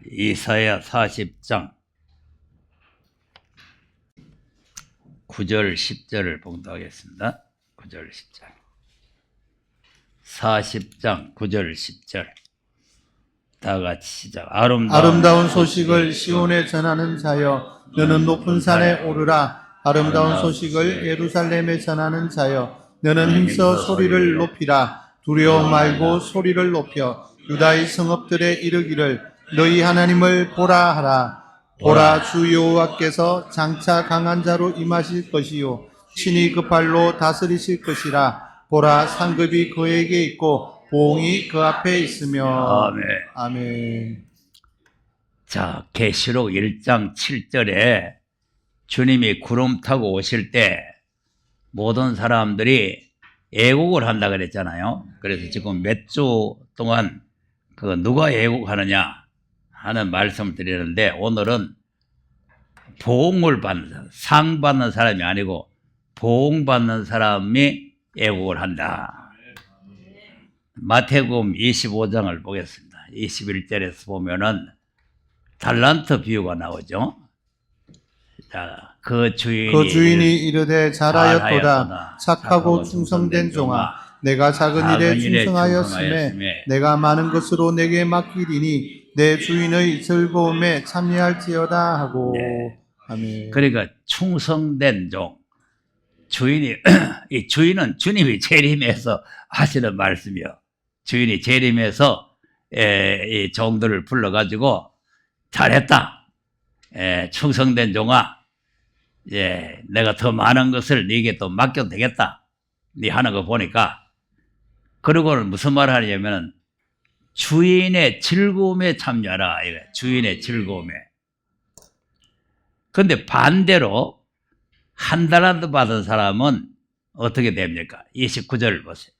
이사야 40장 9절 10절을 봉독하겠습니다. 9절 10절 40장 9절 10절 다 같이 시작. 아름다운 소식을 시온에 전하는 자여, 너는 높은 산에 오르라. 아름다운 소식을 예루살렘에 전하는 자여, 너는 힘써 소리를 높이라. 두려워 말고 소리를 높여 유다의 성읍들에 이르기를 너희 하나님을 보라 하라. 보라, 주 여호와께서 장차 강한 자로 임하실 것이요 친히 그 발로 다스리실 것이라. 보라, 상급이 그에게 있고 보응이 그 앞에 있으며. 아멘. 아멘. 자, 계시록 1장 7절에 주님이 구름 타고 오실 때 모든 사람들이 애국을 한다 그랬잖아요. 그래서 지금 몇 주 동안 누가 애국하느냐 하는 말씀을 드리는데, 오늘은 보응을 받는 사람, 상 받는 사람이 아니고 보응 받는 사람이 애국을 한다. 마태복음 25장을 보겠습니다. 21절에서 보면은 달란트 비유가 나오죠. 자, 그 주인이 이르되 잘하였도다. 착하고 충성된 종아, 내가 작은 일에 충성하였음에 내가 많은 것으로 내게 맡기리니 내 주인의 즐거움에 참여할지어다 하고. 네. 아멘. 그러니까 충성된 종, 주인이 이 주인은 주님이 재림해서 하시는 말씀이요. 주인이 재림해서 이 종들을 불러가지고 잘했다. 충성된 종아, 내가 더 많은 것을 네게 또 맡겨도 되겠다. 네 하는 거 보니까. 그리고는 무슨 말을 하냐면은 주인의 즐거움에 참여하라. 주인의 즐거움에. 근데 반대로 한 달란트 받은 사람은 어떻게 됩니까? 29절 보세요.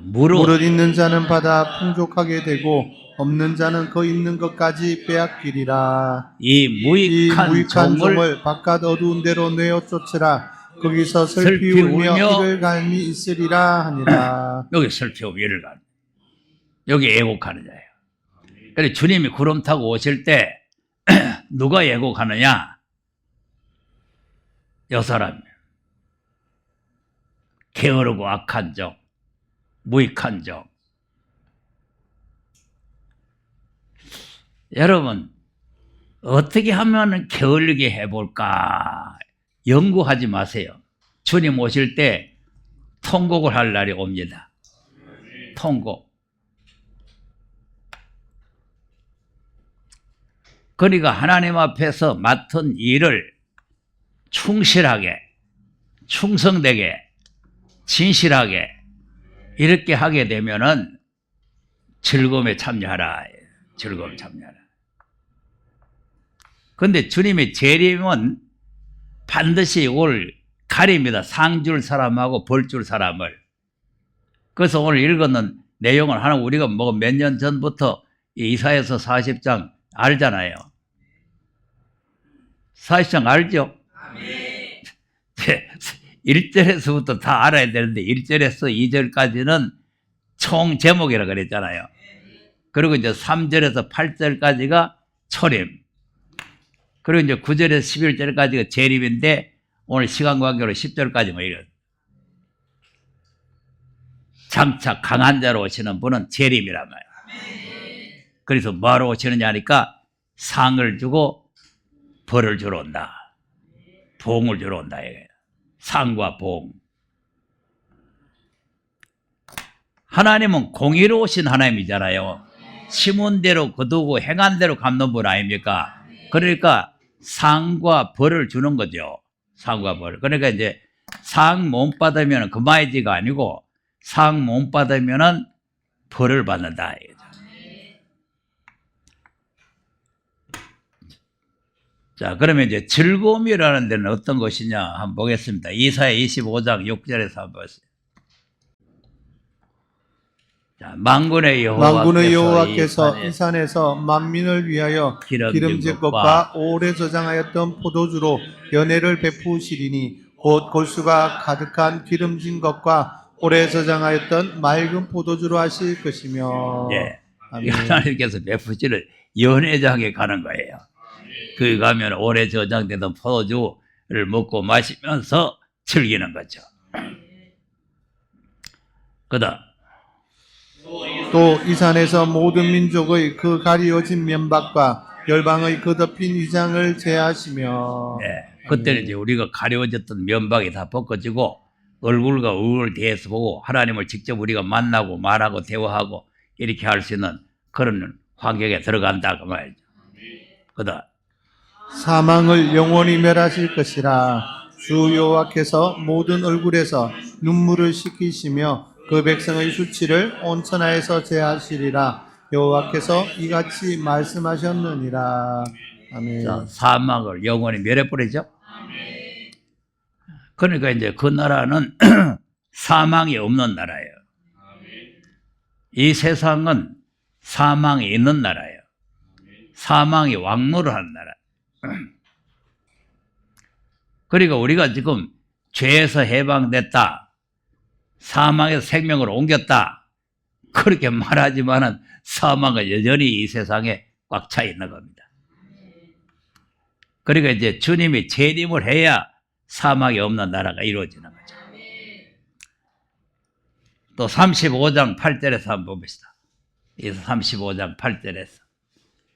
무릇 있는 자는 받아 풍족하게 되고 없는 자는 그 있는 것까지 빼앗기리라. 이 무익한 종을 바깥 어두운 데로 내어 쫓으라. 거기서 슬피 울며 이를 갈미 있으리라 하니라. 여기 슬피 울며 이를 갈미, 여기 애곡하는 자예요. 그래서 주님이 구름 타고 오실 때 누가 애곡하느냐? 여 사람이에요. 게으르고 악한 종, 무익한 종. 여러분, 어떻게 하면 게을르게 해볼까? 연구하지 마세요. 주님 오실 때 통곡을 할 날이 옵니다. 통곡. 그러니까 하나님 앞에서 맡은 일을 충실하게, 충성되게, 진실하게 이렇게 하게 되면은 즐거움에 참여하라. 즐거움 참여하라. 근데 주님의 재림은 반드시 올 가립니다. 상 줄 사람하고 벌 줄 사람을. 그래서 오늘 읽었는 내용을 하나 우리가 몇 년 전부터 이사야서 40장 알잖아요. 40장 알죠? 1절에서부터 다 알아야 되는데 1절에서 2절까지는 총 제목이라 그랬잖아요. 그리고 이제 3절에서 8절까지가 초림. 그리고 이제 9절에서 11절까지가 재림인데 오늘 시간 관계로 10절까지 뭐 이런. 장차 강한 자로 오시는 분은 재림이란 말이에요. 그래서 뭐하러 오시느냐 하니까 상을 주고 벌을 주러 온다. 보응을 주러 온다. 이거예요. 상과 보응. 하나님은 공의로우신 하나님이잖아요. 심은 대로 거두고 행한 대로 갚는 분 아닙니까? 그러니까 상과 벌을 주는 거죠. 상과 벌. 그러니까 이제 상 못 받으면 그만이지가 아니고 상 못 받으면 벌을 받는다. 자, 그러면 이제 즐거움이라는 데는 어떤 것이냐 한번 보겠습니다. 이사야 25장 6절에서 한번 보세요. 자, 만군의 여호와께서 이 산에서 만민을 위하여 기름진 것과 오래 저장하였던 포도주로 연회를 베푸시리니 곧 골수가 가득한 기름진 것과 오래 저장하였던 맑은 포도주로 하실 것이며. 아멘. 하나님께서 베푸시는 연회장에 가는 거예요. 거기 가면 오래 저장되던 포도주를 먹고 마시면서 즐기는 거죠. 그다음 또 이 산에서 모든 민족의 그 가리워진 면박과 열방의 그 덮인 위장을 제하시며 네, 그때는 이제 우리가 가려워졌던 면박이 다 벗겨지고 얼굴과 얼굴을 대해서 보고 하나님을 직접 우리가 만나고 말하고 대화하고 이렇게 할 수 있는 그런 환경에 들어간다 그 말이죠. 그다음 사망을 영원히 멸하실 것이라. 주 여호와께서 모든 얼굴에서 눈물을 씻기시며 그 백성의 수치를 온 천하에서 제하시리라. 여호와께서 이같이 말씀하셨느니라. 아멘. 자, 사막을 영원히 멸해버리죠. 그러니까 이제 그 나라는 사망이 없는 나라예요. 이 세상은 사망이 있는 나라예요. 사망이 왕노를 하는 나라. 그러니까 우리가 지금 죄에서 해방됐다, 사망에서 생명으로 옮겼다, 그렇게 말하지만은 사망은 여전히 이 세상에 꽉 차 있는 겁니다. 그러니까 이제 주님이 재림을 해야 사망이 없는 나라가 이루어지는 거죠. 또 35장 8절에서 한번 봅시다. 이 35장 8절에서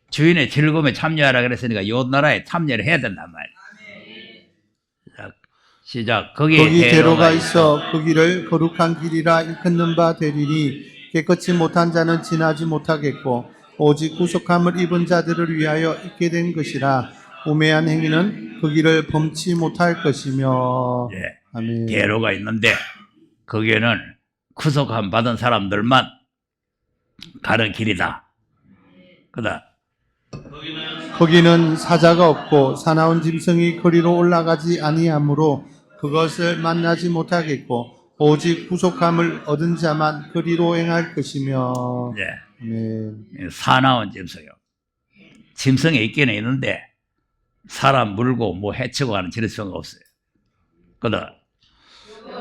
주인의 즐거움에 참여하라 그랬으니까 이 나라에 참여를 해야 된단 말이에요. 자, 시작. 거기 대로가 있어 그 길을 거룩한 길이라 일컫는 바 되리니 깨끗이 못한 자는 지나지 못하겠고 오직 구속함을 입은 자들을 위하여 있게 된 것이라. 우매한 행위는 그 길을 범치 못할 것이며. 예, 아멘. 대로가 있는데 거기에는 구속함 받은 사람들만 가는 길이다. 그다음 거기는 사자가 없고 사나운 짐승이 거리로 올라가지 아니하므로 그것을 만나지 못하겠고 오직 구속함을 얻은 자만 거리로 행할 것이며. 예, 아멘. 사나운 짐승이요. 짐승이 있기는 있는데 사람 물고 뭐 해치고 하는 짐승은 없어요. 그다음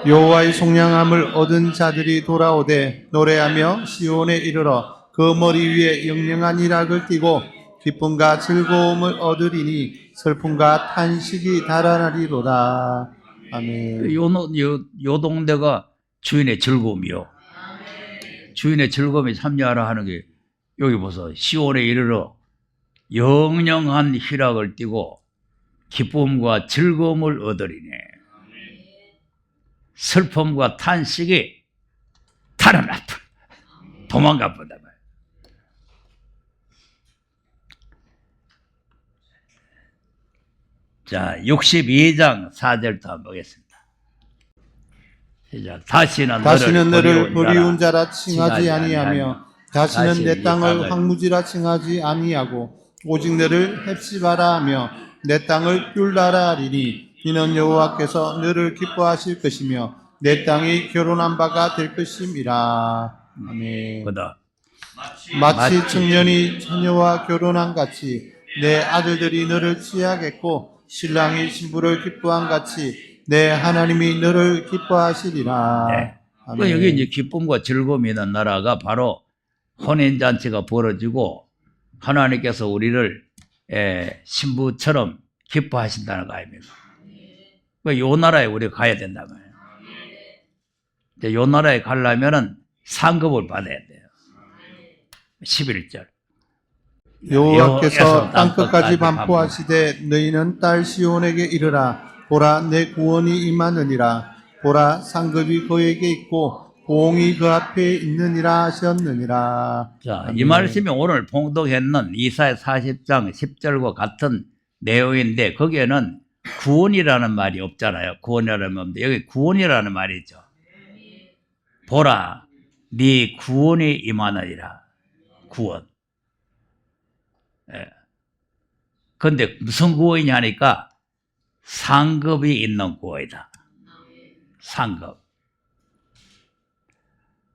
여호와의 속량함을 얻은 자들이 돌아오되 노래하며 시온에 이르러 그 머리 위에 영영한 이락을 띠고 기쁨과 즐거움을 얻으리니 슬픔과 탄식이 달아나리로다. 아멘. 요 동네가 주인의 즐거움이요. 주인의 즐거움에 참여하라 하는 게 여기 보소. 시온에 이르러 영영한 희락을 띠고 기쁨과 즐거움을 얻으리네. 슬픔과 탄식이 달아났다. 도망가 보다. 자, 62장 4절부터 한번 보겠습니다. 시작. 다시는 너를 버리운 자라 칭하지 아니하며 다시는 내 땅을 황무지라 칭하지 아니하고 오직 너를 헵시바라 하며 내 땅을 뷸라라 하리니 이는 여호와께서 너를 기뻐하실 것이며 내 땅이 결혼한 바가 될 것임이라. 아멘. 그다. 마치 청년이 처녀와 결혼한 같이 내 아들들이 너를 취하겠고 신랑이 신부를 기뻐한 같이 내 하나님이 너를 기뻐하시리라. 네. 아멘. 여기 이제 기쁨과 즐거움이 있는 나라가 바로 혼인잔치가 벌어지고 하나님께서 우리를 신부처럼 기뻐하신다는 거 아닙니까? 이 나라에 우리가 가야 된단 말이에요. 이 나라에 가려면은 상급을 받아야 돼요. 11절. 여호와께서 땅끝까지 반포하시되 너희는 딸 시온에게 이르라. 보라 내 구원이 임하느니라. 보라 상급이 그에게 있고 보응이 그 앞에 있느니라 하셨느니라. 자, 이 말씀이 오늘 봉독했는 이사야 40장 10절과 같은 내용인데 거기에는 구원이라는 말이 없잖아요. 구원이라는 말인데 여기 구원이라는 말이 있죠. 보라 네 구원이 임하느니라. 구원. 근데 무슨 구원이냐 하니까 상급이 있는 구원이다. 상급.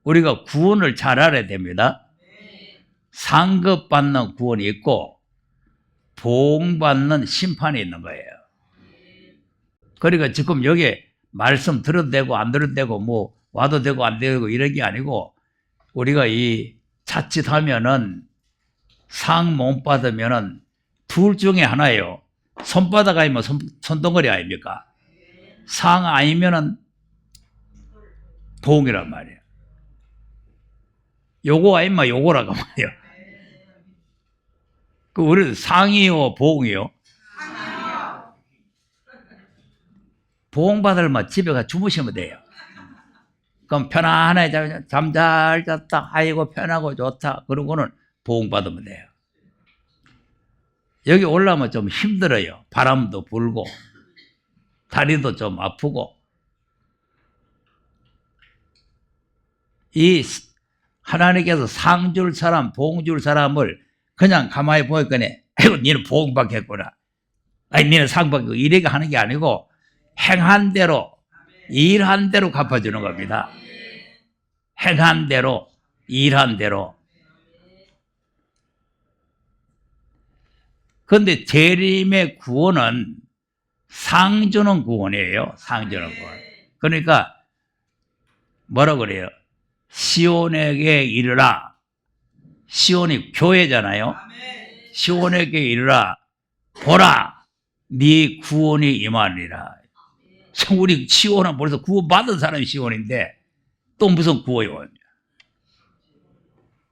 우리가 구원을 잘 알아야 됩니다. 상급 받는 구원이 있고 보응받는 심판이 있는 거예요. 그러니까 지금 여기 말씀 들어도 되고 안 들어도 되고 뭐 와도 되고 안 되고 이런 게 아니고 우리가 이 자칫하면은 상 못 받으면은 둘 중에 하나예요. 손바닥 아니면 손덩어리 아닙니까? 상 아니면은 봉이란 말이에요. 요거 아니면 요거라고 말이에요. 그 우리 상이요, 봉이요? 봉 받으면 집에 가 주무시면 돼요. 그럼 편안하게 잠 잘 잤다. 아이고 편하고 좋다. 그러고는 봉 받으면 돼요. 여기 올라오면 좀 힘들어요. 바람도 불고 다리도 좀 아프고. 이 하나님께서 상 줄 사람, 봉 줄 사람을 그냥 가만히 보니까 아이고 니는 봉 받겠구나. 아니 니는 상 받고 이렇게 하는 게 아니고 행한 대로 일한 대로 갚아주는 겁니다. 행한 대로 일한 대로. 그런데 재림의 구원은 상 주는 구원이에요. 상 주는 구원. 그러니까 뭐라 그래요? 시온에게 이르라. 시온이 교회잖아요. 시온에게 이르라. 보라, 네 구원이 임하리라. 우리 시온은 벌써 구원받은 사람이 시온인데 또 무슨 구원이 오냐.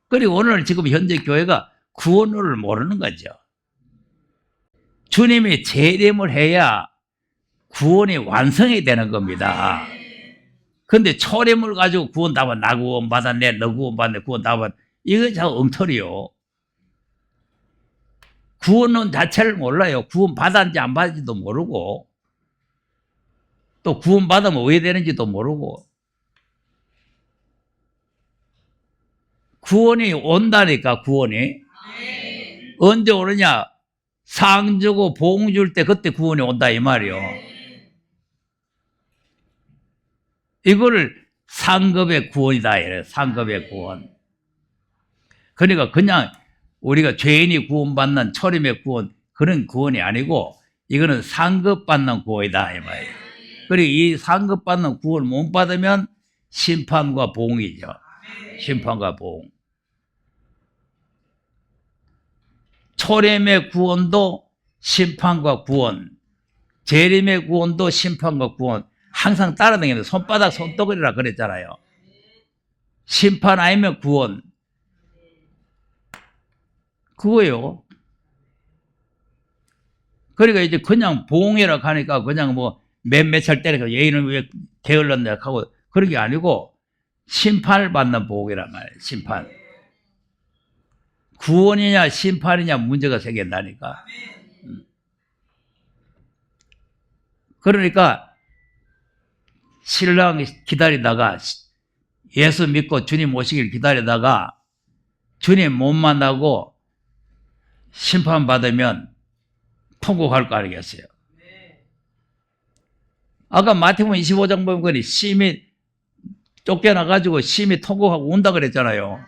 그리고 오늘 지금 현재 교회가 구원을 모르는 거죠. 주님이 재림을 해야 구원이 완성이 되는 겁니다. 그런데 초림을 가지고 구원받아, 나 구원받았네, 너 구원받네, 구원받았네. 이거 참 엉터리요. 구원은 자체를 몰라요. 구원받았는지 안 받았는지도 모르고 또 구원받으면 왜 되는지도 모르고. 구원이 온다니까. 구원이 언제 오느냐? 상 주고 봉 줄 때 그때 구원이 온다 이 말이요. 이거를 상급의 구원이다 이래요. 상급의 구원. 그러니까 그냥 우리가 죄인이 구원받는 초림의 구원, 그런 구원이 아니고 이거는 상급받는 구원이다 이 말이에요. 그리고 이 상급받는 구원을 못 받으면 심판과 봉이죠. 심판과 봉. 초림의 구원도 심판과 구원, 재림의 구원도 심판과 구원. 항상 따라다니는 손바닥 손덩어리라 그랬잖아요. 심판 아니면 구원. 그거예요. 그러니까 이제 그냥 봉이라고 하니까 그냥 뭐 몇 살 때니까 예인은 왜 게을렀냐 하고 그런 게 아니고 심판을 받는 봉이란 말이에요. 심판. 구원이냐 심판이냐 문제가 생긴다니까. 그러니까 신랑 기다리다가 예수 믿고 주님 오시길 기다리다가 주님 못 만나고 심판받으면 통곡할 거 아니겠어요. 아까 마태복음 25장 보면 심히 쫓겨나가지고 심히 통곡하고 운다 그랬잖아요.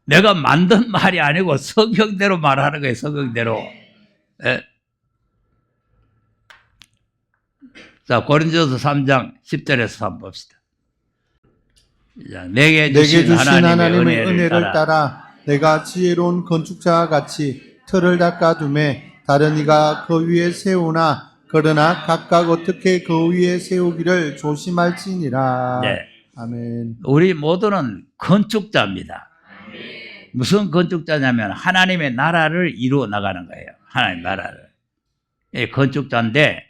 내가 만든 말이 아니고 성경대로 말하는 거예요. 성경대로. 예. 자, 고린도서 3장 10절에서 한번 봅시다. 내게 주신 하나님의 은혜를 따라 내가 지혜로운 건축자와 같이 틀을 닦아두매 다른 이가 그 위에 세우나 그러나 각각 어떻게 그 위에 세우기를 조심할지니라. 네. 아멘. 우리 모두는 건축자입니다. 무슨 건축자냐면 하나님의 나라를 이루어 나가는 거예요. 하나님의 나라를. 예, 건축자인데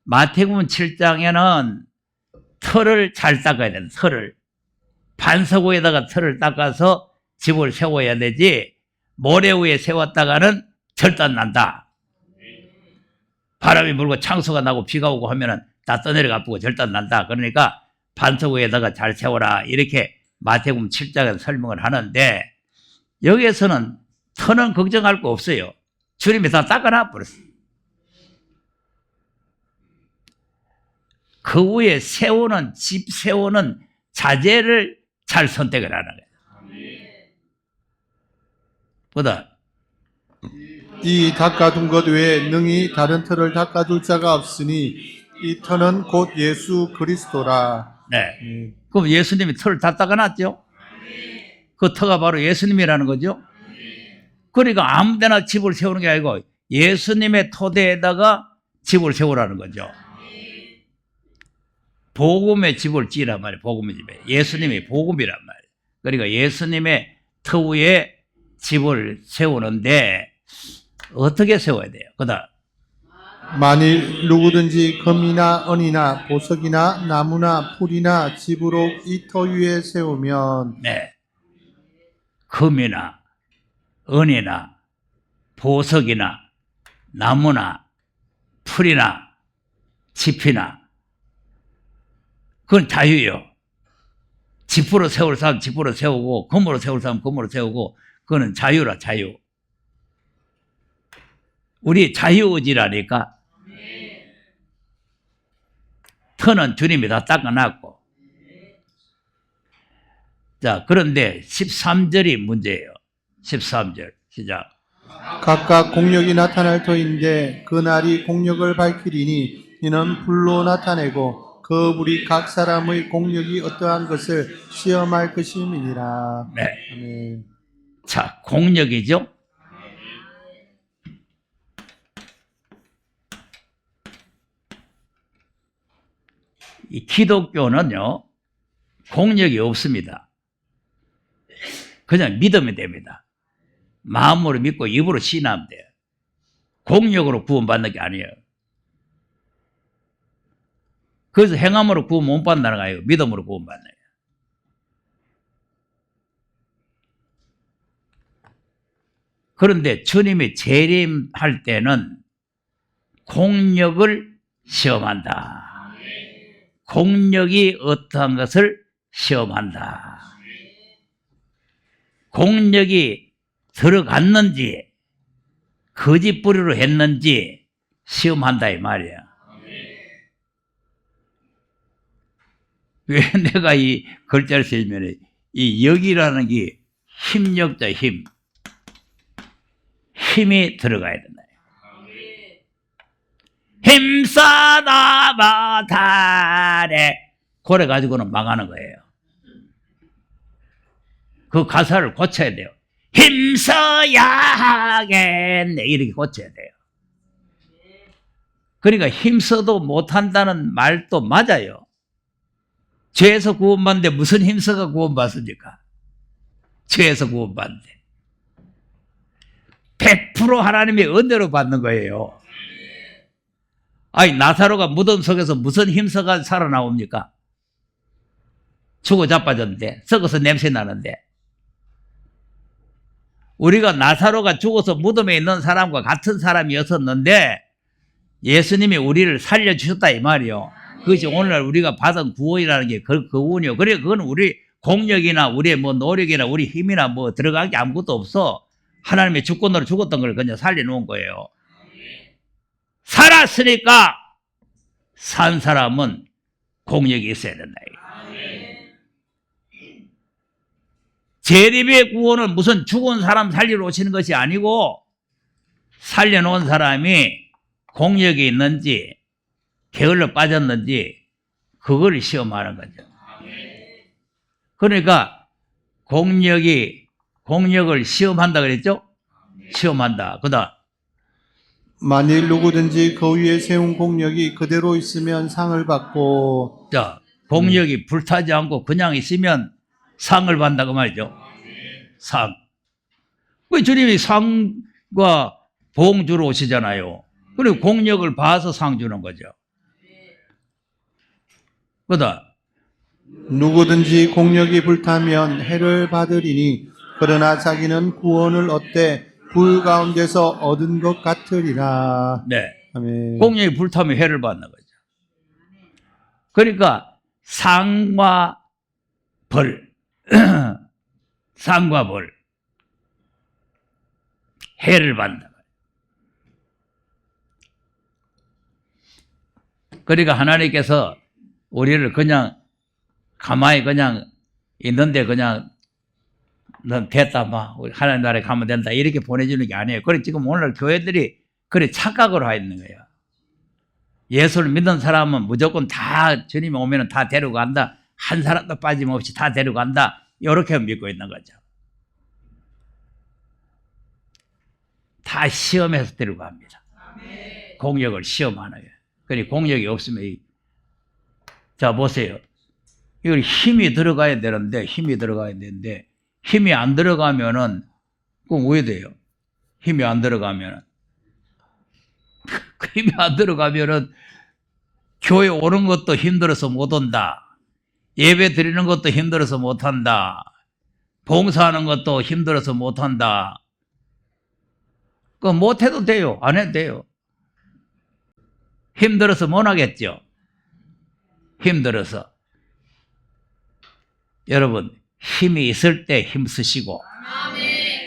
마태복음 7장에는 틀을 잘 닦아야 된다. 틀을. 반석 위에다가 틀을 닦아서 집을 세워야 되지 모래 위에 세웠다가는 절단 난다. 바람이 불고 창수가 나고 비가 오고 하면은 다 떠내려가고 절단 난다. 그러니까 반석 위에다가 잘 세워라. 이렇게 마태복음 7장에서 설명을 하는데 여기에서는 터는 걱정할 거 없어요. 주님이 다 닦아놔 버렸어요. 그 위에 세우는 집 세우는 자재를 잘 선택을 하는 거예요. 보다 이 닦아둔 것 외에 능히 다른 터를 닦아둘 자가 없으니 이 터는 곧 예수 그리스도라. 네. 그럼 예수님이 터를 다 닦아놨죠? 그 터가 바로 예수님이라는 거죠? 그러니까 아무데나 집을 세우는 게 아니고 예수님의 토대에다가 집을 세우라는 거죠. 복음의 집을 지으란 말이에요. 복음의 집에. 예수님이 복음이란 말이에요. 그러니까 예수님의 터 위에 집을 세우는데 어떻게 세워야 돼요? 그다음 만일 누구든지 금이나 은이나 보석이나 나무나 풀이나 집으로 이 터 위에 세우면 네. 금이나 은이나 보석이나 나무나 풀이나 집이나 그건 자유예요. 집으로 세울 사람 집으로 세우고 금으로 세울 사람 금으로 세우고 그거는 자유라 자유. 우리 자유의지라니까. 터는 주님이 다 닦아놨고. 자, 그런데 13절이 문제예요. 13절 시작. 각각 공력이 나타날 터인데 그 날이 공력을 밝히리니 이는 불로 나타내고 그 불이 각 사람의 공력이 어떠한 것을 시험할 것임이니라. 네. 아멘. 자, 공력이죠. 이 기독교는요, 공력이 없습니다. 그냥 믿으면 됩니다. 마음으로 믿고 입으로 신하면 돼요. 공력으로 구원받는 게 아니에요. 그래서 행함으로 구원 못 받는 거 아니에요. 믿음으로 구원받는 거예요. 그런데 주님이 재림할 때는 공력을 시험한다. 공력이 어떠한 것을 시험한다. 공력이 들어갔는지 거짓부리로 했는지 시험한다 이 말이야. 왜 내가 이 글자를 쓰면 이 역이라는 게 힘력자 힘. 힘이 들어가야 된다. 힘써다 못하네. 그래 가지고는 망하는 거예요. 그 가사를 고쳐야 돼요. 힘써야 하겠네. 이렇게 고쳐야 돼요. 그러니까 힘써도 못한다는 말도 맞아요. 죄에서 구원받는데 무슨 힘써가 구원받습니까? 죄에서 구원받는데 100% 하나님의 은혜로 받는 거예요. 아니 나사로가 무덤 속에서 무슨 힘써가 살아나옵니까? 죽어 자빠졌는데 썩어서 냄새 나는데 우리가 나사로가 죽어서 무덤에 있는 사람과 같은 사람이었었는데 예수님이 우리를 살려주셨다 이 말이요. 그것이 오늘날 우리가 받은 구원이라는 게 그 구원이요. 그래 그건 우리 공력이나 우리의 뭐 노력이나 우리 힘이나 뭐 들어간 게 아무것도 없어. 하나님의 주권으로 죽었던 걸 그냥 살려놓은 거예요. 살았으니까 산 사람은 공력이 있어야 된다. 재림의 구원은 무슨 죽은 사람 살리러 오시는 것이 아니고 살려놓은 사람이 공력이 있는지 게을러 빠졌는지 그걸 시험하는 거죠. 그러니까 공력을 시험한다 그랬죠? 시험한다. 그다음 만일 누구든지 그 위에 세운 공력이 그대로 있으면 상을 받고. 자, 공력이 불타지 않고 그냥 있으면 상을 받는다고 말이죠. 상. 왜 주님이 상과 봉 주러 오시잖아요. 그리고 공력을 봐서 상 주는 거죠. 그다음 누구든지 공력이 불타면 해를 받으리니 그러나 자기는 구원을 얻되 불 가운데서 얻은 것 같으리라. 네. 아멘. 공력이 불타면 해를 받는 거죠. 그러니까 상과 벌 상과 벌 해를 받는다. 그러니까 하나님께서 우리를 그냥 가만히 그냥 있는데 그냥 넌 됐다 막 우리 하나님 나라에 가면 된다 이렇게 보내주는 게 아니에요. 그래 지금 오늘 교회들이 그래 착각으로 하 있는 거예요. 예수를 믿는 사람은 무조건 다 주님이 오면 다 데리고 간다 한 사람도 빠짐없이 다 데려간다. 이렇게 믿고 있는 거죠. 다 시험해서 데려갑니다. 공력을 시험하는 거예요. 그러니 공력이 없으면 자 보세요. 이걸 힘이 들어가야 되는데 힘이 안 들어가면은 그럼 왜 돼요? 힘이 안 들어가면은 교회 오는 것도 힘들어서 못 온다. 예배 드리는 것도 힘들어서 못 한다. 봉사하는 것도 힘들어서 못 한다. 그거 못 해도 돼요. 안 해도 돼요. 힘들어서 못 하겠죠. 힘들어서. 여러분, 힘이 있을 때 힘쓰시고,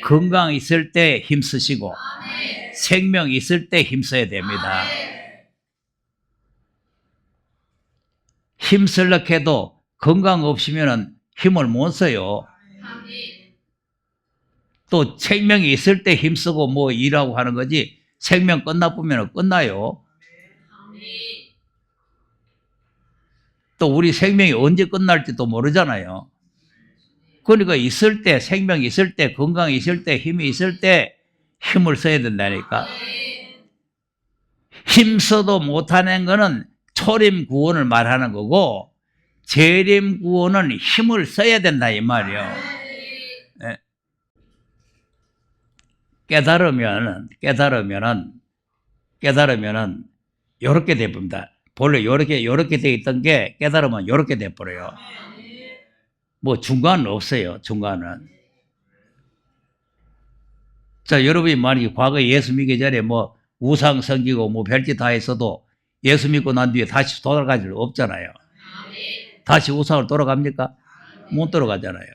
건강 있을 때 힘쓰시고, 생명 있을 때 힘써야 됩니다. 힘쓰려고 해도 건강 없으면 힘을 못 써요. 또 생명이 있을 때 힘쓰고 뭐 일하고 하는 거지, 생명 끝나보면 끝나요. 또 우리 생명이 언제 끝날지도 모르잖아요. 그러니까 있을 때, 생명이 있을 때, 건강이 있을 때, 힘이 있을 때 힘을 써야 된다니까. 힘써도 못하는 거는 초림 구원을 말하는 거고, 재림 구원은 힘을 써야 된다 이 말이에요. 네. 깨달으면은 요렇게 돼버립니다. 본래 요렇게 돼 있던 게 깨달으면 요렇게 돼버려요. 뭐 중간은 없어요. 중간은. 자, 여러분이 만약에 과거에 예수 믿기 전에 뭐 우상 섬기고 뭐 별짓 다 했어도 예수 믿고 난 뒤에 다시 돌아갈 일 없잖아요. 다시 우상을 돌아갑니까? 못 돌아가잖아요.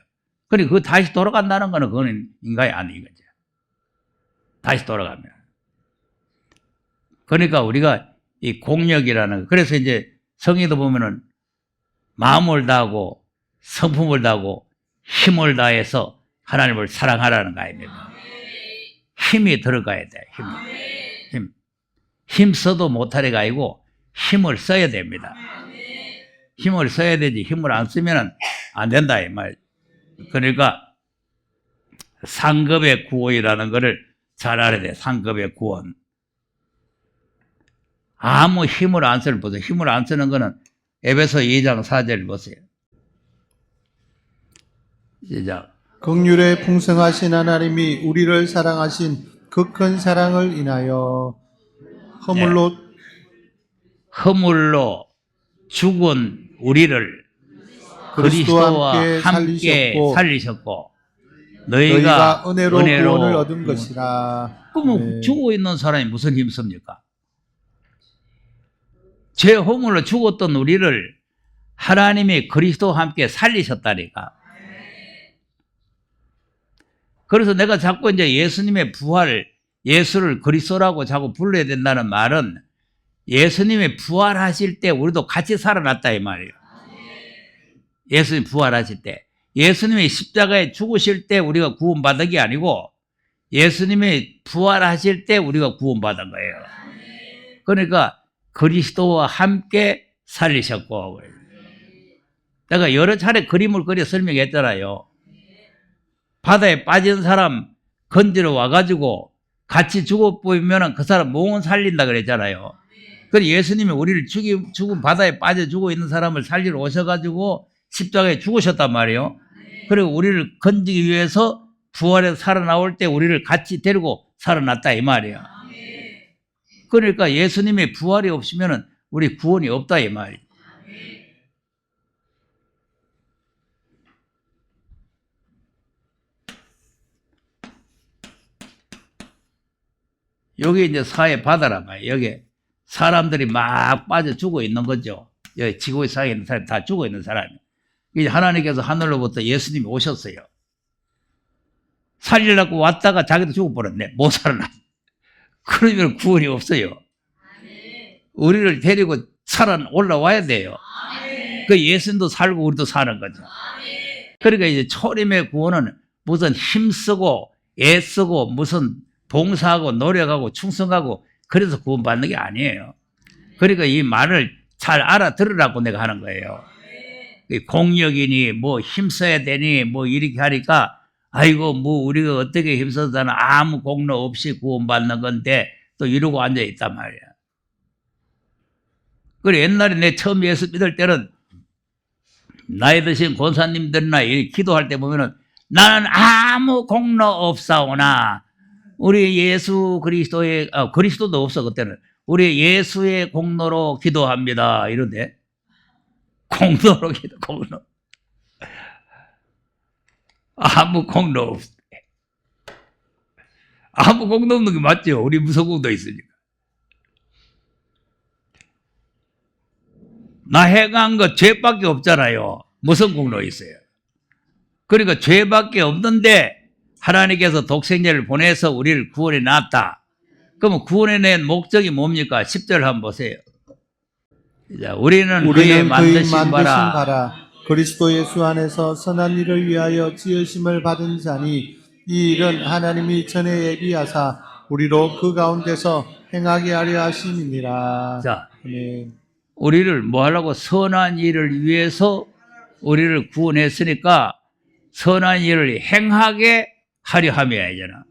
그러니까 그 다시 돌아간다는 거는 그거는 인간이 아닌 거죠. 다시 돌아가면. 그러니까 우리가 이 공력이라는 거. 그래서 이제 성의도 보면은 마음을 다하고 성품을 다하고 힘을 다해서 하나님을 사랑하라는 거 아닙니까? 힘이 들어가야 돼. 힘 써도 못할 애가 아니고 힘을 써야 됩니다. 힘을 써야 되지 힘을 안 쓰면 안 된다 이 말. 그러니까 상급의 구원이라는 거를 잘 알아야 돼. 상급의 구원. 아무 힘을 안 쓰는 보세요. 힘을 안 쓰는 거는 에베소 2장 4절 보세요. 시작. 긍휼에 풍성하신 하나님이 우리를 사랑하신 그 큰 사랑을 인하여 허물로 죽은 우리를 그리스도와 함께 살리셨고 너희가 은혜로 구원을 얻은 것이라. 그러면 죽어 있는 사람이 무슨 힘 씁니까? 죄 허물로 죽었던 우리를 하나님이 그리스도와 함께 살리셨다니까. 그래서 내가 자꾸 이제 예수님의 부활, 예수를 그리스도라고 자꾸 불러야 된다는 말은 예수님이 부활하실 때 우리도 같이 살아났다 이 말이에요. 예수님 부활하실 때. 예수님이 십자가에 죽으실 때 우리가 구원받은 게 아니고 예수님이 부활하실 때 우리가 구원받은 거예요. 그러니까 그리스도와 함께 살리셨고. 내가 여러 차례 그림을 그려 설명했잖아요. 바다에 빠진 사람 건지러 와가지고 같이 죽어보이면 그 사람 몽은 살린다 그랬잖아요. 그래서 예수님이 우리를 죽은 바다에 빠져 죽어 있는 사람을 살리러 오셔가지고 십자가에 죽으셨단 말이에요. 그리고 우리를 건지기 위해서 부활해서 살아나올 때 우리를 같이 데리고 살아났다 이 말이에요. 그러니까 예수님의 부활이 없으면 우리 구원이 없다 이 말이에요. 여기 이제 사회 바다란 말이에요. 여기 사람들이 막 빠져 죽어 있는 거죠. 여기 지구의 사회에 있는 사람이 다 죽어 있는 사람이. 이제 하나님께서 하늘로부터 예수님이 오셨어요. 살리려고 왔다가 자기도 죽어버렸네. 못 살아나. 그러면 구원이 없어요. 우리를 데리고 올라와야 돼요. 그 예수님도 살고 우리도 사는 거죠. 그러니까 이제 초림의 구원은 무슨 힘쓰고 애쓰고 무슨 봉사하고 노력하고 충성하고 그래서 구원받는 게 아니에요. 그러니까 이 말을 잘 알아들으라고 내가 하는 거예요. 공력이니 뭐 힘써야 되니 뭐 이렇게 하니까 아이고 뭐 우리가 어떻게 힘써서는 아무 공로 없이 구원받는 건데 또 이러고 앉아 있단 말이야. 그래 옛날에 내 처음 예수 믿을 때는 나이 드신 권사님들이나 이 기도할 때 보면은 나는 아무 공로 없사오나 우리 예수 그리스도의 그리스도도 없어 그때는 우리 예수의 공로로 기도합니다 이런데 공로로 기도 공로 아무 공로 없어. 아무 공로 없는 게 맞죠. 우리 무슨 공도 있으니까. 나 행한 거 죄밖에 없잖아요. 무슨 공로 있어요. 그러니까 죄밖에 없는데 하나님께서 독생자를 보내서 우리를 구원해 놨다. 그러면 구원해 낸 목적이 뭡니까? 10절 한번 보세요. 우리는 그의 만드신 바라 그리스도 예수 안에서 선한 일을 위하여 지으심을 받은 자니 이 일은 하나님이 전에 예비하사 우리로 그 가운데서 행하게 하려 하심이니라. 자, 아멘. 우리를 뭐 하려고 선한 일을 위해서 우리를 구원했으니까 선한 일을 행하게 하려 함이야잖아.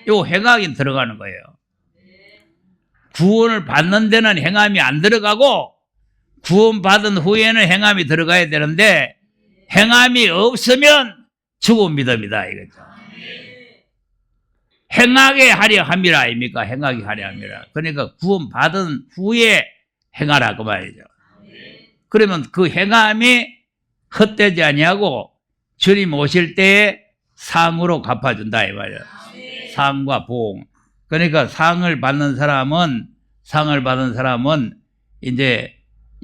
요 행하긴 들어가는 거예요. 구원을 받는 데는 행함이 안 들어가고 구원받은 후에는 행함이 들어가야 되는데 행함이 없으면 죽은 믿음이다 이거죠. 행하게 하려 함이라 아닙니까? 행하게 하려 함이라. 그러니까 구원받은 후에 행하라 그 말이죠. 그러면 그 행함이 헛되지 아니하고 주님 오실 때에 상으로 갚아준다 이 말이야. 상과 보응. 그러니까 상을 받는 사람은 이제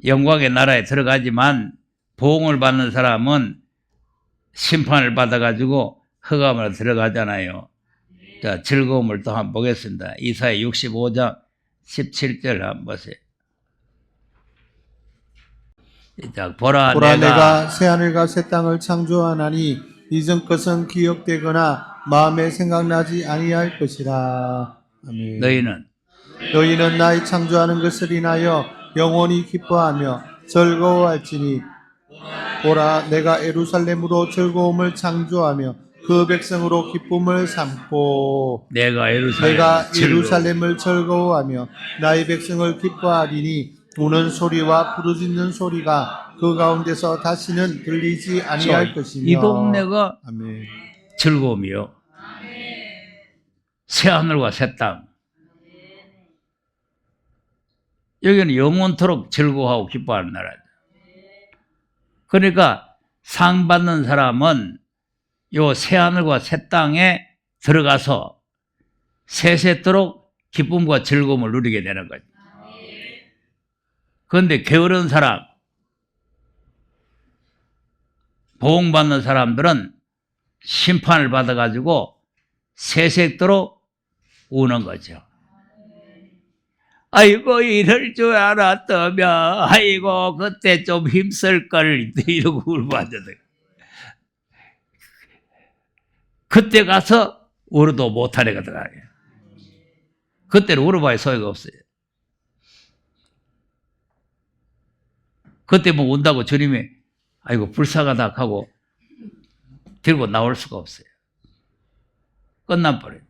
영광의 나라에 들어가지만 보응을 받는 사람은 심판을 받아가지고 흑암으로 들어가잖아요. 자, 즐거움을 또 한번 보겠습니다. 이사야 65장 17절 한번 보세요. 자, 보라 내가 새하늘과 새 땅을 창조하나니 이전 것은 기억되거나 마음에 생각나지 아니할 것이라. 아멘. 너희는 나의 창조하는 것을 인하여 영원히 기뻐하며 즐거워할지니 보라 내가 예루살렘으로 즐거움을 창조하며 그 백성으로 기쁨을 삼고 내가 예루살렘을 즐거워하며 나의 백성을 기뻐하리니 우는 소리와 부르짖는 소리가 그 가운데서 다시는 들리지 아니할 것이며 이 동네가 아멘. 즐거움이요. 새하늘과 새 땅. 여기는 영원토록 즐거워하고 기뻐하는 나라죠. 그러니까 상 받는 사람은 요 새하늘과 새 땅에 들어가서 세세토록 기쁨과 즐거움을 누리게 되는 거죠. 그런데 게으른 사람, 보응받는 사람들은 심판을 받아가지고 세세토록 우는 거죠. 아이고 이럴 줄 알았다면 아이고 그때 좀 힘쓸걸 이러고 울고 앉아요. 그때 가서 울어도 못하네 거더라. 그때는 울어봐야 소용이 없어요. 그때 뭐 운다고 주님이 아이고 불쌍하다 하고 들고 나올 수가 없어요. 끝나버려요.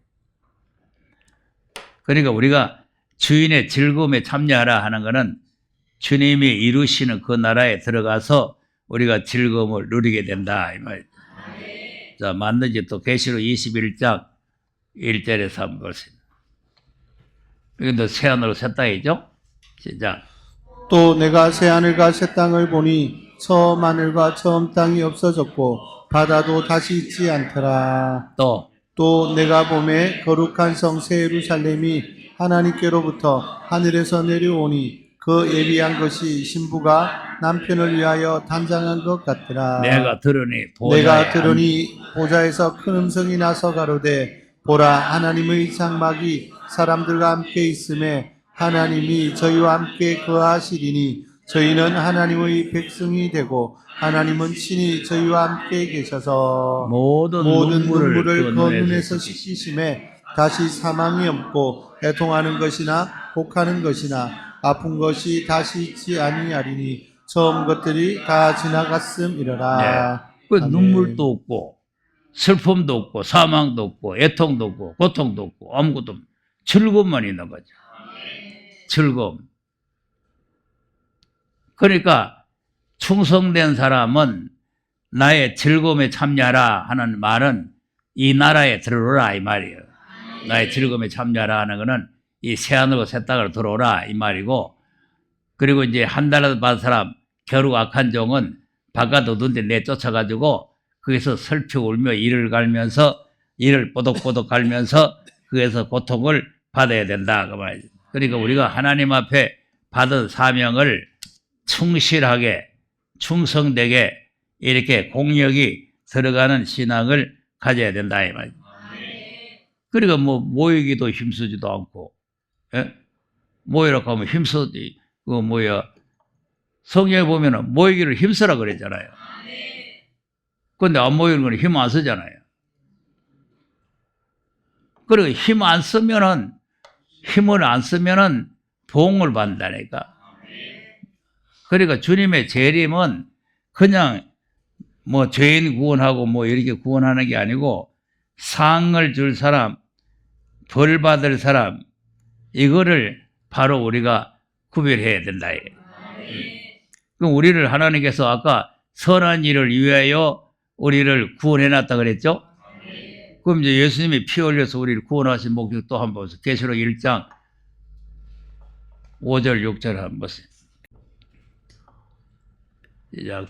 그러니까 우리가 주인의 즐거움에 참여하라 하는 것은 주님이 이루시는 그 나라에 들어가서 우리가 즐거움을 누리게 된다 이 말이죠. 자, 맞는지 또 계시록 21장 1절에서 한번 보세요. 이건 새하늘로 새 땅이죠. 시작. 또 내가 새하늘과 새 땅을 보니 처음 하늘과 처음 땅이 없어졌고 바다도 다시 있지 않더라. 또 내가 보매 거룩한 성 새 예루살렘이 하나님께로부터 하늘에서 내려오니 그 예비한 것이 신부가 남편을 위하여 단장한 것 같더라. 내가 들으니 보좌에서 큰 음성이 나서 가로되 보라 하나님의 장막이 사람들과 함께 있음에 하나님이 저희와 함께 거하시리니 저희는 하나님의 백성이 되고 하나님은 친히 저희와 함께 계셔서 모든 눈물을 그 눈에서 씻기심에 다시 사망이 없고 애통하는 것이나 곡하는 것이나 아픈 것이 다시 있지 아니하리니 처음 것들이 다 지나갔음이러라. 그 아멘. 눈물도 없고 슬픔도 없고 사망도 없고 애통도 없고 고통도 없고 아무것도 없고 즐거움만 있는 거죠. 즐거움. 그러니까 충성된 사람은 나의 즐거움에 참여하라 하는 말은 이 나라에 들어오라 이 말이에요. 나의 즐거움에 참여하라 하는 거는 이 새하늘과 새 땅으로 들어오라 이 말이고, 그리고 이제 한 달라도 받은 사람 겨루 악한 종은 바깥 어두운 데 내쫓아가지고 거기서 슬피 울며 이를 갈면서 이를 뽀독뽀독 갈면서 거기서 고통을 받아야 된다 그 말이죠. 그러니까 우리가 하나님 앞에 받은 사명을 충실하게 충성되게 이렇게 공력이 들어가는 신앙을 가져야 된다 이 말이죠. 그러니까 뭐 모이기도 힘쓰지도 않고, 예? 모이라고 하면 힘쓰지. 그 뭐야, 성경에 보면은 모이기를 힘쓰라 그랬잖아요. 근데 안 모이는 건 힘 안 쓰잖아요. 그리고 힘 안 쓰면은, 힘을 안 쓰면은 보응을 받는다니까. 그러니까 주님의 재림은 그냥 뭐 죄인 구원하고 뭐 이렇게 구원하는 게 아니고 상을 줄 사람, 벌 받을 사람, 이거를 바로 우리가 구별해야 된다. 그럼 우리를 하나님께서 아까 선한 일을 위하여 우리를 구원해놨다 그랬죠? 그럼 이제 예수님이 피 흘려서 우리를 구원하신 목적 또 한번 보세요. 계시록 1장 5절 6절 한번 보세요.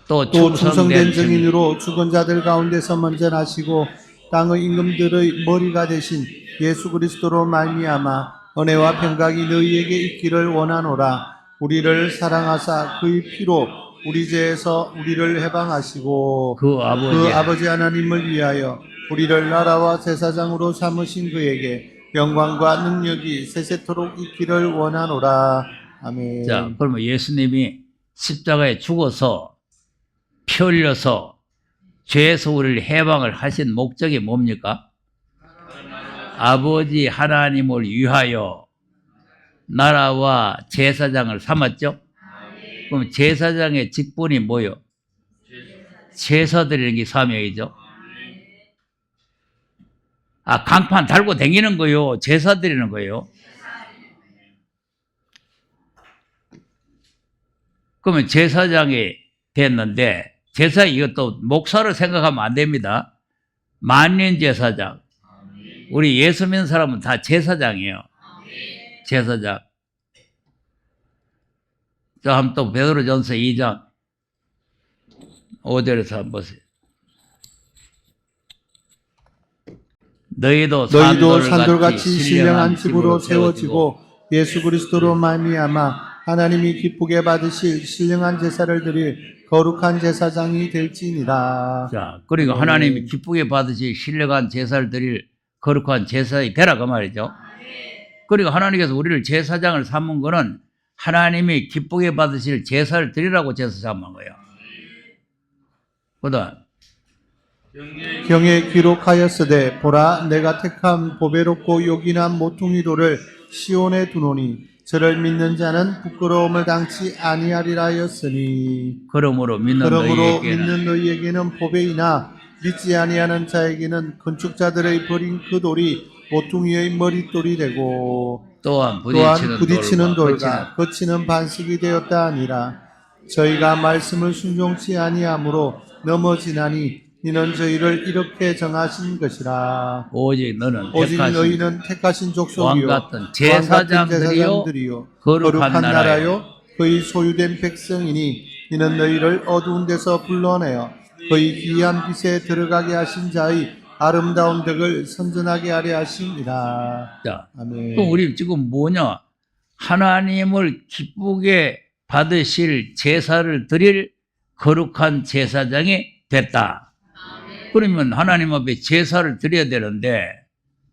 또 충성된 증인으로 죽은 자들 가운데서 먼저 나시고 땅의 임금들의 머리가 되신 예수 그리스도로 말미암아 은혜와 평강이 너희에게 있기를 원하노라. 우리를 사랑하사 그의 피로 우리 죄에서 우리를 해방하시고 그 아버지 하나님을 위하여 우리를 나라와 제사장으로 삼으신 그에게 영광과 능력이 세세토록 있기를 원하노라. 아멘. 자, 그러면 예수님이 십자가에 죽어서 피 흘려서 죄에서 우리를 해방을 하신 목적이 뭡니까? 아버지 하나님을 위하여 나라와 제사장을 삼았죠? 그럼 제사장의 직분이 뭐요? 제사 드리는 게 사명이죠. 아, 강판 달고 다니는 거요? 제사 드리는 거요? 그러면 제사장이 됐는데, 제사 이것도 목사를 생각하면 안 됩니다. 만년 제사장. 우리 예수 믿는 사람은 다 제사장이에요. 제사장. 자, 한번 또 베드로전서 2장 5절에서 한번 보세요. 너희도 산돌같이 신령한 집으로 세워지고 예수 그리스도로 말미암아 하나님이 기쁘게 받으실 신령한 제사를 드릴 거룩한 제사장이 될지니라. 자, 그리고 하나님이 기쁘게 받으실 신령한 제사를 드릴 거룩한 제사이 되라 그 말이죠. 그리고 하나님께서 우리를 제사장을 삼은 거는 하나님이 기쁘게 받으실 제사를 드리라고 제사 삼은 거예요. 그다음 경에 기록하였으되 보라 내가 택한 보배롭고 요긴한 모퉁이돌을 시온에 두노니 저를 믿는 자는 부끄러움을 당치 아니하리라 하였으니 그러므로 믿는 너희에게는 보배이나 믿지 아니하는 자에게는 건축자들의 버린 그 돌이 모퉁이의 머릿돌이 되고 또한 부딪히는 돌과 거치는 반석이 되었다 하니라. 저희가 말씀을 순종치 아니하므로 넘어지나니 이는 저희를 이렇게 정하신 것이라. 오직 너희는 택하신 족속이요 왕같은 제사장들이요 거룩한 나라요 그의 소유된 백성이니 이는 너희를 어두운 데서 불러내어 그의 귀한 빛에 들어가게 하신 자의 아름다운 덕을 선전하게 하려 하심이라. 자, 아멘. 그럼 우리 지금 뭐냐? 하나님을 기쁘게 받으실 제사를 드릴 거룩한 제사장이 됐다. 그러면 하나님 앞에 제사를 드려야 되는데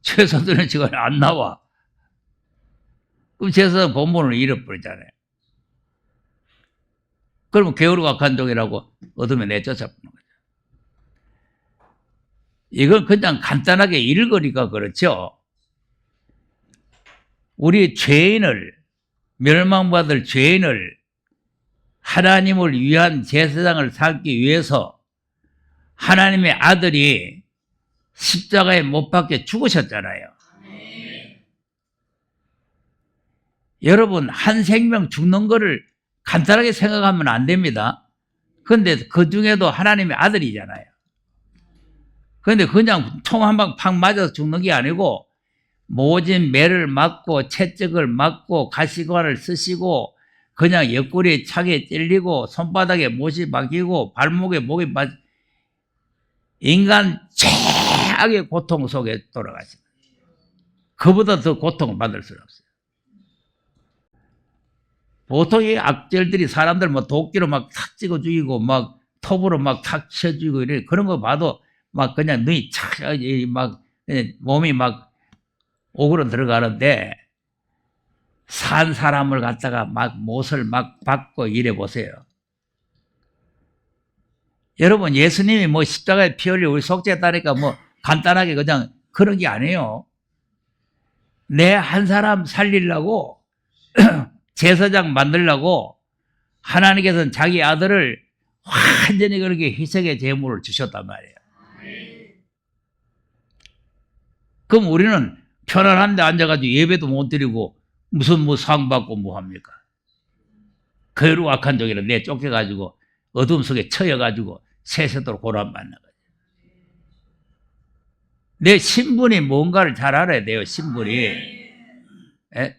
제사 드리는 시간이 안 나와. 그럼 제사 본분을 잃어버리잖아요. 그러면 게으르고 악한 종이라고 어둠에 내쫓아보는 거죠. 이건 그냥 간단하게 읽으니까 그렇죠. 우리 죄인을, 멸망받을 죄인을 하나님을 위한 제사장을 삼기 위해서 하나님의 아들이 십자가에 못 박혀 죽으셨잖아요. 여러분, 한 생명 죽는 거를 간단하게 생각하면 안 됩니다. 그런데 그 중에도 하나님의 아들이잖아요. 그런데 그냥 총 한 방 팍 맞아서 죽는 게 아니고 모진 매를 맞고 채찍을 맞고 가시관을 쓰시고 그냥 옆구리에 차게 찔리고 손바닥에 못이 박히고 발목에 목이 맞 인간 최악의 고통 속에 돌아가십니다. 그보다 더 고통을 받을 수는 없어요. 보통 이 악질들이 사람들 뭐 도끼로 막 탁 찍어 죽이고 막 톱으로 막 탁 쳐 죽이고 이래 그런 거 봐도 막 그냥 눈이 착 막 몸이 막 오그러 들어가는데 산 사람을 갖다가 막 못을 막 박고 이래 보세요. 여러분, 예수님이 뭐 십자가에 피 흘려 우리 속죄했다니까 뭐 간단하게 그냥 그런 게 아니에요. 내 한 사람 살리려고 제사장 만들려고 하나님께서는 자기 아들을 완전히 그렇게 희생의 제물을 주셨단 말이에요. 그럼 우리는 편안한 데 앉아가지고 예배도 못 드리고 무슨 뭐 상 받고 뭐 합니까? 그로 악한 종이라 내 쫓겨가지고 어둠 속에 처여가지고 세세도록 고난받는 거죠. 내 신분이 뭔가를 잘 알아야 돼요. 신분이. 예?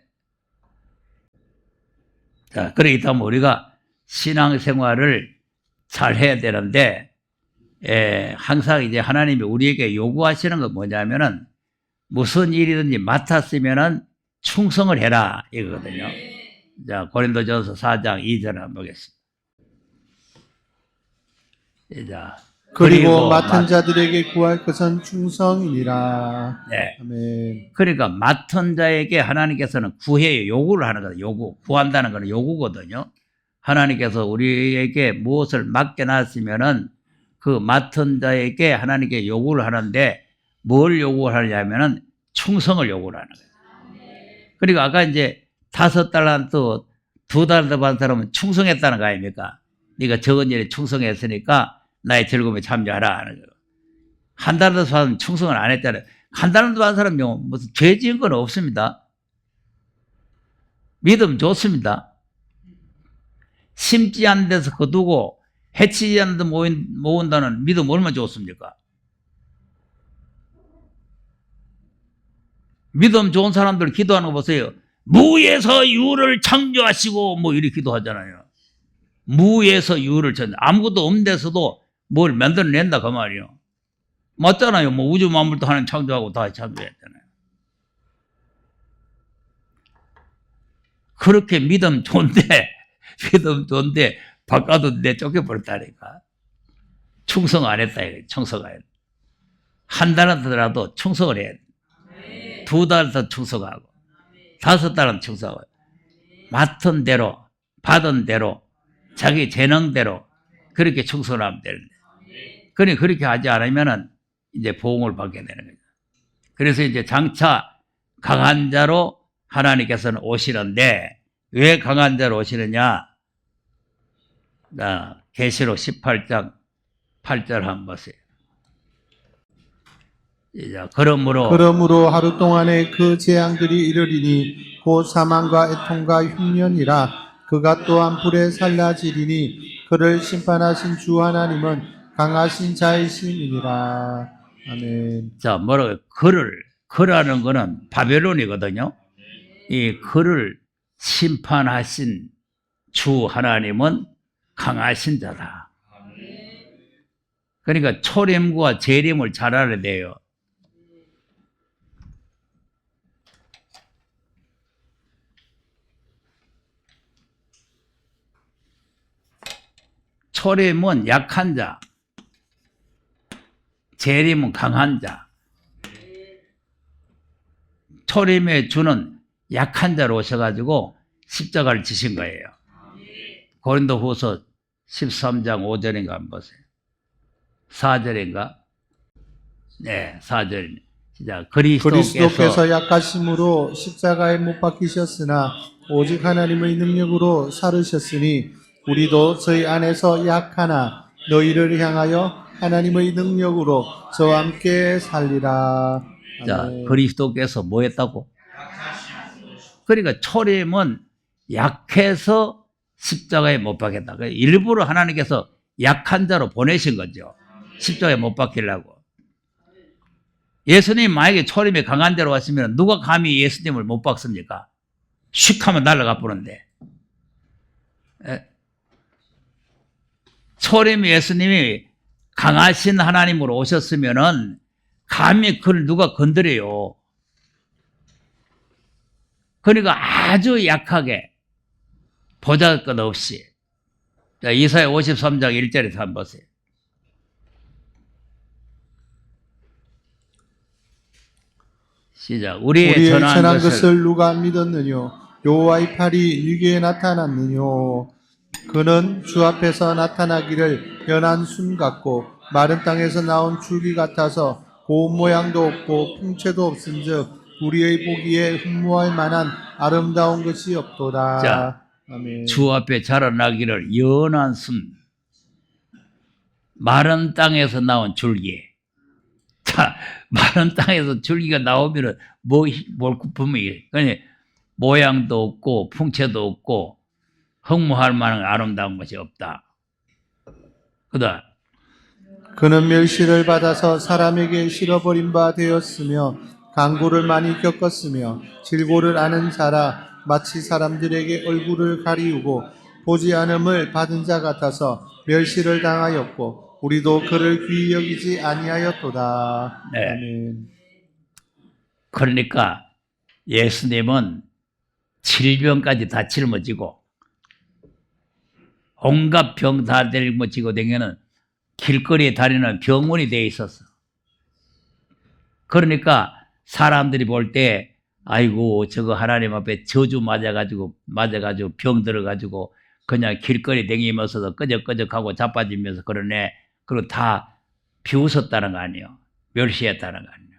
자, 그러기 때문에 우리가 신앙생활을 잘 해야 되는데, 항상 이제 하나님이 우리에게 요구하시는 건 뭐냐면은 무슨 일이든지 맡았으면은 충성을 해라 이거거든요. 자, 고린도전서 4장 2절 한번 보겠습니다. 자, 그리고 맡은 자들에게 구할 것은 충성이니라. 네. 아멘. 그러니까 맡은 자에게 하나님께서는 구해요. 요구를 하는 거예요. 요구. 구한다는 거는 요구거든요. 하나님께서 우리에게 무엇을 맡겨놨으면은 그 맡은 자에게 하나님께 요구를 하는데 뭘 요구하냐면은 충성을 요구를 하는 거예요. 그리고 아까 이제 5달란트, 2달란트 받은 사람은 충성했다는 거 아닙니까? 네가 적은 일에 충성했으니까 나의 즐거움에 참여하라 하는 거예요. 1달란트 받은 충성을 안 했잖아요. 1달란트 받은 사람이 무슨 죄 지은 건 없습니다. 믿음 좋습니다. 심지 않는 데서 거두고 해치지 않는 데 모은다는 믿음 얼마나 좋습니까? 믿음 좋은 사람들 기도하는 거 보세요. 무에서 유를 창조하시고 뭐 이렇게 기도하잖아요. 무에서 유를 아무것도 없는 데서도 뭘 만들어낸다 그 말이에요. 맞잖아요. 뭐 우주 만물도 하나님 창조하고 다 창조했잖아요. 그렇게 믿음 좋은데 바꿔도 쫓겨버렸다니까. 충성 안 했다 이거. 충성 안 했다. 1달란트라도 충성을 해야 돼. 2달란트 충성하고 5달란트 충성하고 맡은 대로 받은 대로 자기 재능대로 그렇게 충성을 하면 되는데 그렇게 하지 않으면은 이제 보응을 받게 되는 거죠. 그래서 이제 장차 강한 자로 하나님께서는 오시는데 왜 강한 자로 오시느냐? 계시록 18장 8절 한번 보세요. 그러므로 하루 동안에 그 재앙들이 이르리니 곧 사망과 애통과 흉년이라 그가 또한 불에 살라지리니 그를 심판하신 주 하나님은 강하신 자이심이니라. 아멘. 자, 뭐라고요? 그라는 거는 바벨론이거든요. 이 그를 심판하신 주 하나님은 강하신 자다. 그러니까 초림과 재림을 잘 알아야 돼요. 초림은 약한 자, 재림은 강한 자. 초림의 주는 약한 자로 오셔가지고 십자가를 지신 거예요. 고린도후서 13장 5절인가 한번 보세요. 4절인가? 네, 4절. 진짜 그리스도께서 약하심으로 십자가에 못 박히셨으나 오직 하나님의 능력으로 살으셨으니 우리도 저희 안에서 약하나 너희를 향하여 하나님의 능력으로 저와 함께 살리라. 자, 아멘. 그리스도께서 뭐 했다고? 그러니까 초림은 약해서 십자가에 못 박혔다. 일부러 하나님께서 약한 자로 보내신 거죠. 십자가에 못 박히려고. 예수님 만약에 초림이 강한 데로 왔으면 누가 감히 예수님을 못 박습니까? 슉 하면 날아가 버는데. 초림 예수님이 강하신 하나님으로 오셨으면은 감히 그를 누가 건드려요. 그러니까 아주 약하게 보잘것없이. 자, 이사야 53장 1절에서 한번 보세요. 시작. 우리의 전한 것을 누가 믿었느뇨? 여호와의 팔이 일개에 나타났느뇨? 그는 주 앞에서 나타나기를 연한 순 같고 마른 땅에서 나온 줄기 같아서 고운 모양도 없고 풍채도 없은즉 우리의 보기에 흠모할 만한 아름다운 것이 없도다. 자, 아멘. 주 앞에 자라나기를 연한 순, 마른 땅에서 나온 줄기. 자, 마른 땅에서 줄기가 나오면은 뭘 품이, 그러니 모양도 없고 풍채도 없고 흠모할 만한 아름다운 것이 없다. 그다음 그는 멸시를 받아서 사람에게 실어버린 바 되었으며 강고를 많이 겪었으며 질고를 아는 자라 마치 사람들에게 얼굴을 가리우고 보지 않음을 받은 자 같아서 멸시를 당하였고 우리도 그를 귀히 여기지 아니하였도다. 네. 아멘. 그러니까 예수님은 질병까지 다 짊어지고 온갖 병 다 짊어지고 댕기는 길거리에 다니는 병원이 돼 있었어. 그러니까 사람들이 볼 때 아이고 저거 하나님 앞에 저주 맞아가지고 병 들어가지고 그냥 길거리 댕기면서도 끄적끄적하고 자빠지면서 그러네. 그리고 다 비웃었다는 거 아니에요. 멸시했다는 거 아니에요.